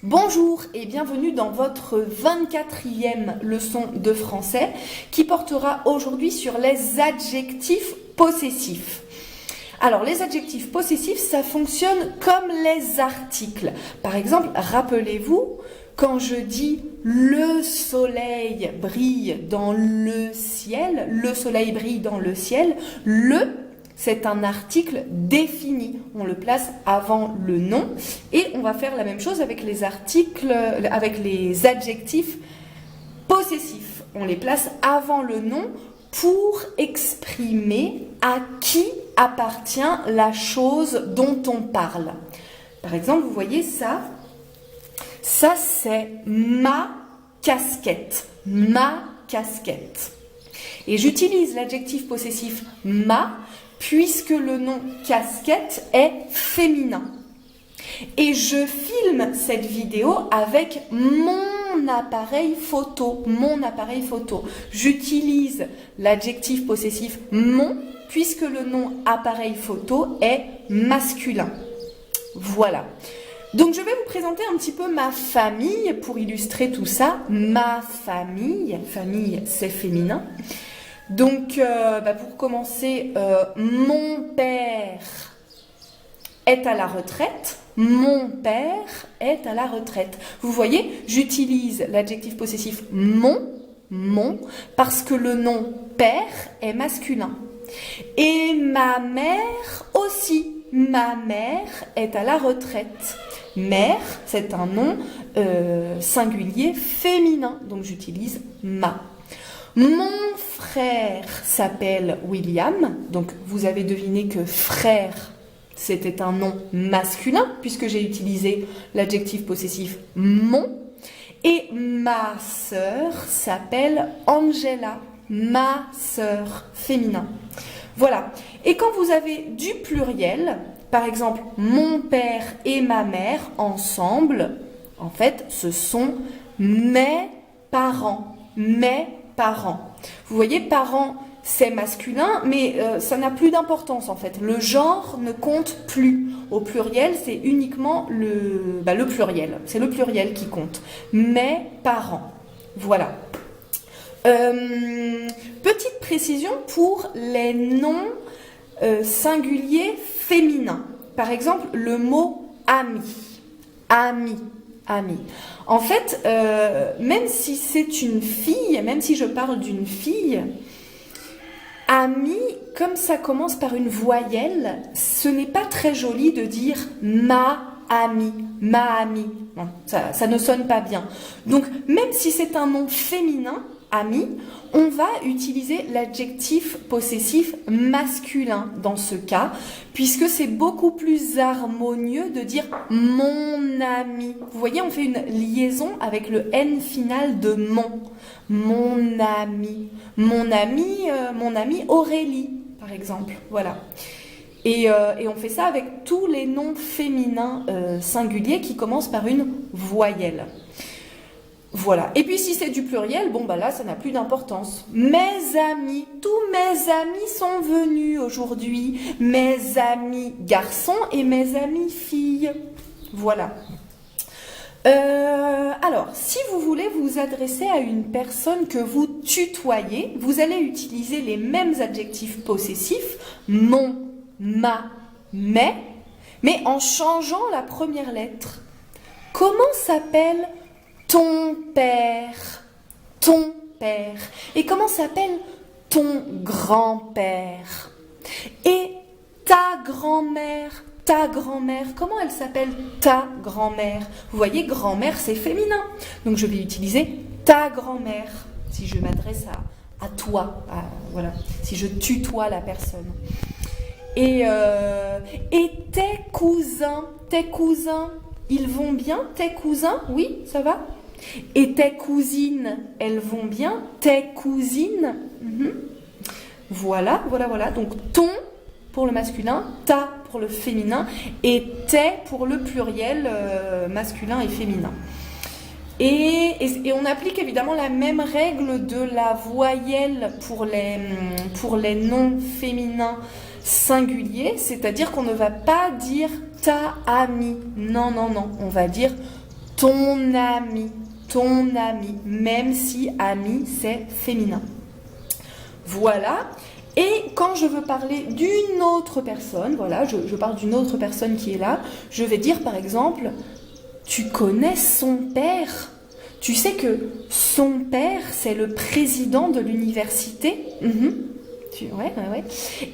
Bonjour et bienvenue dans votre 24e leçon de français qui portera aujourd'hui sur les adjectifs possessifs. Alors les adjectifs possessifs, ça fonctionne comme les articles. Par exemple, rappelez-vous, quand je dis le soleil brille dans le ciel, le soleil brille dans le ciel, c'est un article défini. On le place avant le nom et on va faire la même chose avec les articles, avec les adjectifs possessifs. On les place avant le nom pour exprimer à qui appartient la chose dont on parle. Par exemple, vous voyez ça? Ça, c'est ma casquette. Ma casquette. Et j'utilise l'adjectif possessif ma puisque le nom casquette est féminin. Et je filme cette vidéo avec mon appareil photo. Mon appareil photo. J'utilise l'adjectif possessif mon puisque le nom appareil photo est masculin. Voilà. Donc je vais vous présenter un petit peu ma famille pour illustrer tout ça. Ma famille, famille c'est féminin. Donc pour commencer, mon père est à la retraite. Mon père est à la retraite. Vous voyez, j'utilise l'adjectif possessif mon, parce que le nom père est masculin. Et ma mère aussi. Ma mère est à la retraite. Mère, c'est un nom singulier féminin, donc j'utilise ma. Mon frère s'appelle William, donc vous avez deviné que frère, c'était un nom masculin, puisque j'ai utilisé l'adjectif possessif mon. Et ma sœur s'appelle Angela, ma sœur féminin. Voilà. Et quand vous avez du pluriel, par exemple, mon père et ma mère ensemble, en fait, ce sont mes parents. Mes parents. Vous voyez, parents, c'est masculin, mais ça n'a plus d'importance en fait. Le genre ne compte plus. Au pluriel, c'est uniquement le pluriel. C'est le pluriel qui compte. Mes parents. Voilà. Petite précision pour les noms singuliers féminins. Par exemple, le mot ami. Ami. Ami. En fait, même si c'est une fille, même si je parle d'une fille, ami, comme ça commence par une voyelle, ce n'est pas très joli de dire ma amie, ma amie. Non, ça ne sonne pas bien. Donc, même si c'est un nom féminin, ami, on va utiliser l'adjectif possessif masculin dans ce cas, puisque c'est beaucoup plus harmonieux de dire mon ami. Vous voyez, on fait une liaison avec le N final de mon. Mon ami. Mon ami Aurélie, par exemple. Voilà. Et on fait ça avec tous les noms féminins singuliers qui commencent par une voyelle. Voilà. Et puis si c'est du pluriel, là ça n'a plus d'importance. Mes amis, tous mes amis sont venus aujourd'hui. Mes amis garçons et mes amis filles. Voilà. Alors, si vous voulez vous adresser à une personne que vous tutoyez, vous allez utiliser les mêmes adjectifs possessifs, mon, ma, mais en changeant la première lettre. Comment s'appelle ton père? Ton père. Et comment s'appelle ton grand-père? Et ta grand-mère? Ta grand-mère, comment elle s'appelle ta grand-mère? Vous voyez, grand-mère, c'est féminin. Donc, je vais utiliser ta grand-mère si je m'adresse à toi. Voilà, si je tutoie la personne. Et tes cousins, ils vont bien? Tes cousins, oui, ça va? Et tes cousines, elles vont bien? Tes cousines? Voilà. Donc, ton pour le masculin, ta pour le féminin et tes pour le pluriel masculin et féminin. Et on applique évidemment la même règle de la voyelle pour les noms féminins singuliers, c'est-à-dire qu'on ne va pas dire ta amie. Non, on va dire ton ami, même si ami c'est féminin. Voilà. Et quand je veux parler d'une autre personne, voilà, je parle d'une autre personne qui est là, je vais dire par exemple, tu connais son père? Tu sais que son père, c'est le président de l'université? Ouais.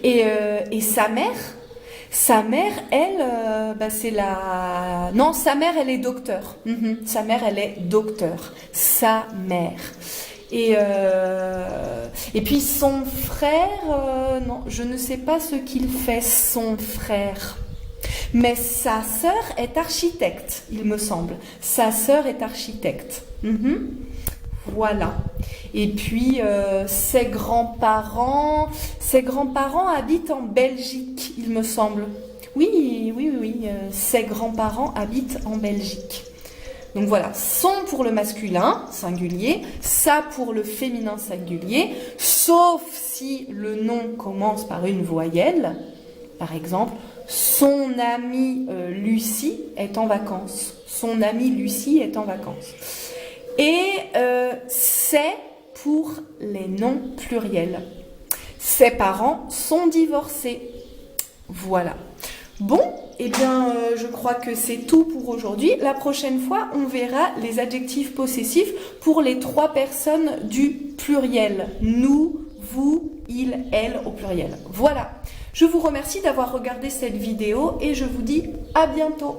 Et sa mère, elle, c'est la... Non, sa mère, elle est docteur. Sa mère, elle est docteur. Sa mère. Et puis son frère, non, je ne sais pas ce qu'il fait, son frère. Mais sa sœur est architecte, il me semble. Sa sœur est architecte. Voilà. Et puis ses grands-parents habitent en Belgique, il me semble. Oui. Ses grands-parents habitent en Belgique. Donc voilà, son pour le masculin singulier, ça pour le féminin singulier, sauf si le nom commence par une voyelle. Par exemple, son amie Lucie est en vacances. Son amie Lucie est en vacances. Et c'est pour les noms pluriels. Ses parents sont divorcés. Voilà. Bon, eh bien, je crois que c'est tout pour aujourd'hui. La prochaine fois, on verra les adjectifs possessifs pour les 3 personnes du pluriel. Nous, vous, il, elle au pluriel. Voilà. Je vous remercie d'avoir regardé cette vidéo et je vous dis à bientôt.